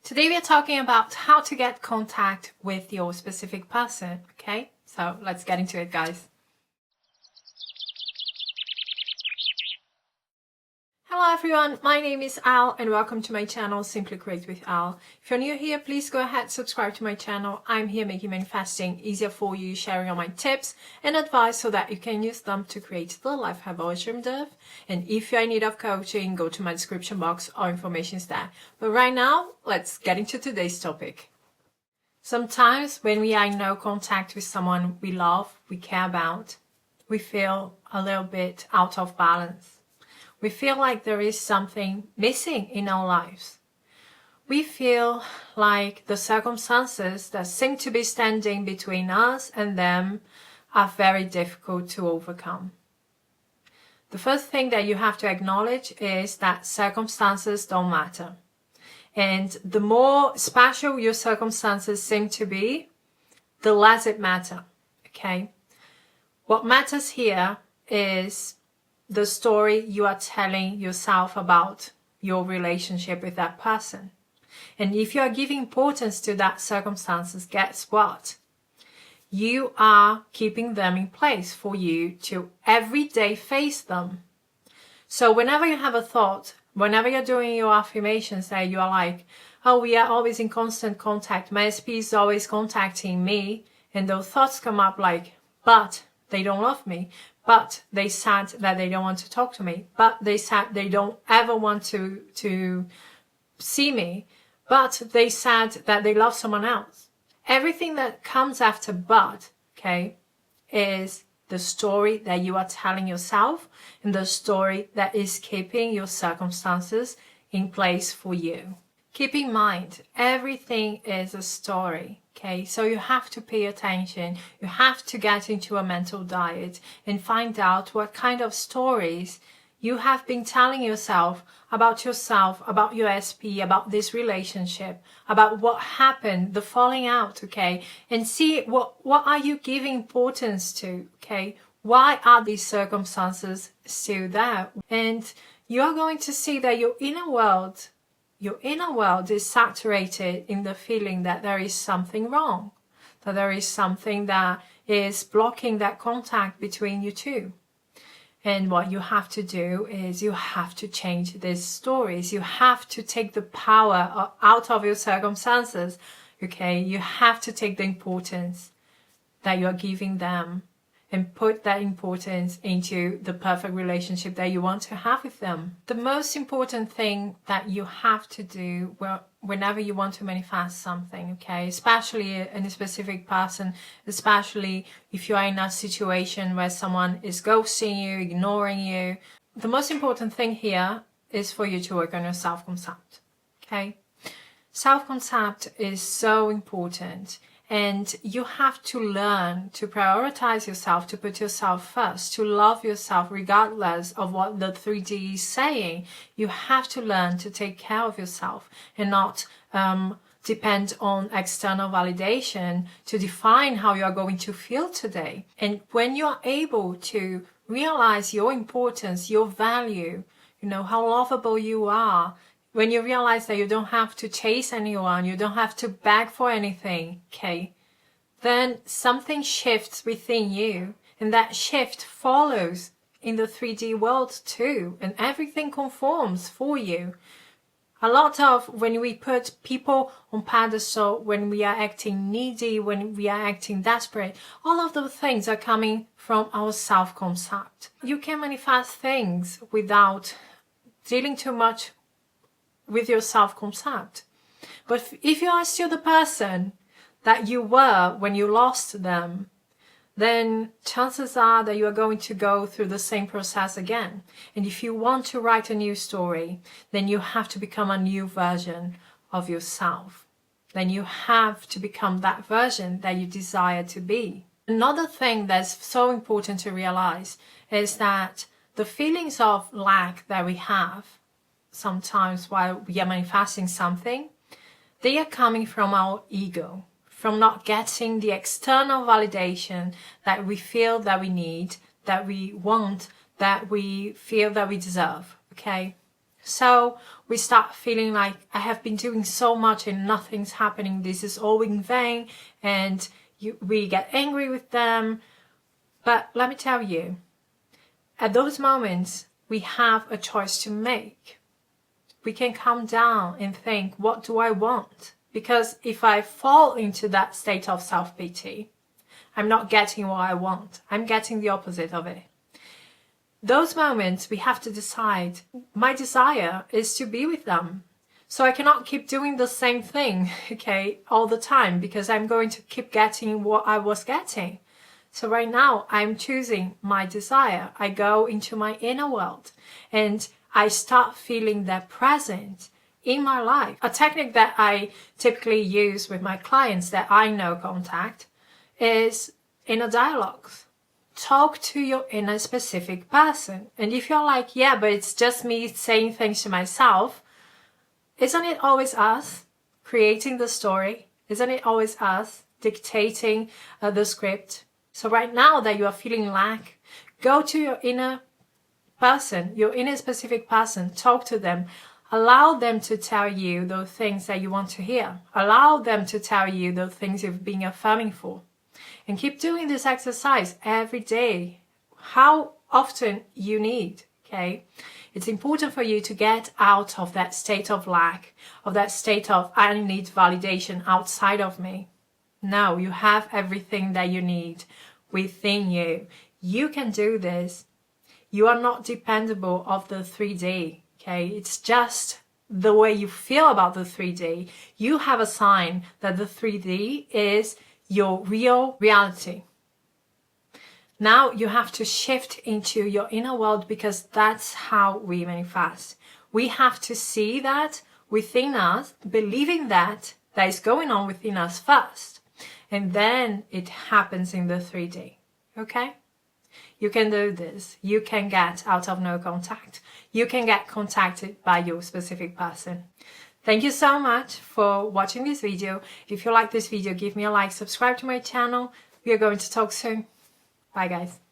Today we are talking about how to get contact with your specific person, okay? So let's get into it, guys. Hello everyone, my name is Al and welcome to my channel Simply Create with Al. If you're new here, please go ahead, subscribe to my channel. I'm here making manifesting easier for you, sharing all my tips and advice so that you can use them to create the life I've always dreamed of. And if you're in need of coaching, go to my description box, all information is there. But right now, let's get into today's topic. Sometimes when we are in no contact with someone we love, we care about, we feel a little bit out of balance. We feel like there is something missing in our lives. We feel like the circumstances that seem to be standing between us and them are very difficult to overcome. The first thing that you have to acknowledge is that circumstances don't matter. And the more special your circumstances seem to be, the less it matters, okay? What matters here is the story you are telling yourself about your relationship with that person. And if you are giving importance to that circumstances, guess what? You are keeping them in place for you to every day face them. So whenever you have a thought, whenever you're doing your affirmations that you are like, oh, we are always in constant contact, my SP is always contacting me, and those thoughts come up like, but they don't love me, but they said that they don't want to talk to me, but they said they don't ever want to see me, but they said that they love someone else. Everything that comes after but, okay, is the story that you are telling yourself and the story that is keeping your circumstances in place for you. Keep in mind, everything is a story. Okay, so you have to pay attention, you have to get into a mental diet and find out what kind of stories you have been telling yourself, about your SP, about this relationship, about what happened, the falling out, okay? And see what are you giving importance to, okay? Why are these circumstances still there? And you're going to see that your inner world is saturated in the feeling that there is something wrong, that there is something that is blocking that contact between you two. And what you have to do is you have to change these stories. You have to take the power out of your circumstances, okay? You have to take the importance that you're giving them and put that importance into the perfect relationship that you want to have with them. The most important thing that you have to do whenever you want to manifest something, okay, especially in a specific person, especially if you are in a situation where someone is ghosting you, ignoring you, the most important thing here is for you to work on your self-concept, okay? Self-concept is so important. And you have to learn to prioritize yourself, to put yourself first, to love yourself regardless of what the 3D is saying. You have to learn to take care of yourself and not depend on external validation to define how you are going to feel today. And when you are able to realize your importance, your value, you know, how lovable you are, when you realize that you don't have to chase anyone, you don't have to beg for anything, okay, then something shifts within you and that shift follows in the 3D world too, and everything conforms for you. A lot of when we put people on pedestal, when we are acting needy, when we are acting desperate, all of those things are coming from our self-concept. You can manifest things without dealing too much with your self-concept. But if you are still the person that you were when you lost them, then chances are that you are going to go through the same process again. And if you want to write a new story, then you have to become a new version of yourself. Then you have to become that version that you desire to be. Another thing that's so important to realize is that the feelings of lack that we have sometimes while we are manifesting something, they are coming from our ego, from not getting the external validation that we feel that we need, that we want, that we feel that we deserve, okay? So we start feeling like I have been doing so much and nothing's happening. This is all in vain, and we get angry with them. But let me tell you, at those moments, we have a choice to make. We can calm down and think, what do I want? Because if I fall into that state of self-pity, I'm not getting what I want. I'm getting the opposite of it. Those moments, we have to decide, my desire is to be with them. So I cannot keep doing the same thing, okay, all the time, because I'm going to keep getting what I was getting. So right now, I'm choosing my desire. I go into my inner world and I start feeling that presence in my life. A technique that I typically use with my clients that I know contact is inner dialogues. Talk to your inner specific person. And if you're like, yeah, but it's just me saying things to myself, isn't it always us creating the story? Isn't it always us dictating the script? So right now that you are feeling lack, go to your inner person, your inner specific person, talk to them. Allow them to tell you those things that you want to hear. Allow them to tell you those things you've been affirming for. And keep doing this exercise every day, how often you need, okay? It's important for you to get out of that state of lack, of that state of I need validation outside of me. No, you have everything that you need within you. You can do this. You are not dependable of the 3D, okay? It's just the way you feel about the 3D. You have a sign that the 3D is your real reality. Now you have to shift into your inner world, because that's how we manifest. We have to see that within us, believing that is going on within us first, and then it happens in the 3D, okay? You can do this. You can get out of no contact. You can get contacted by your specific person. Thank you so much for watching this video. If you like this video, give me a like, subscribe to my channel. We are going to talk soon. Bye guys.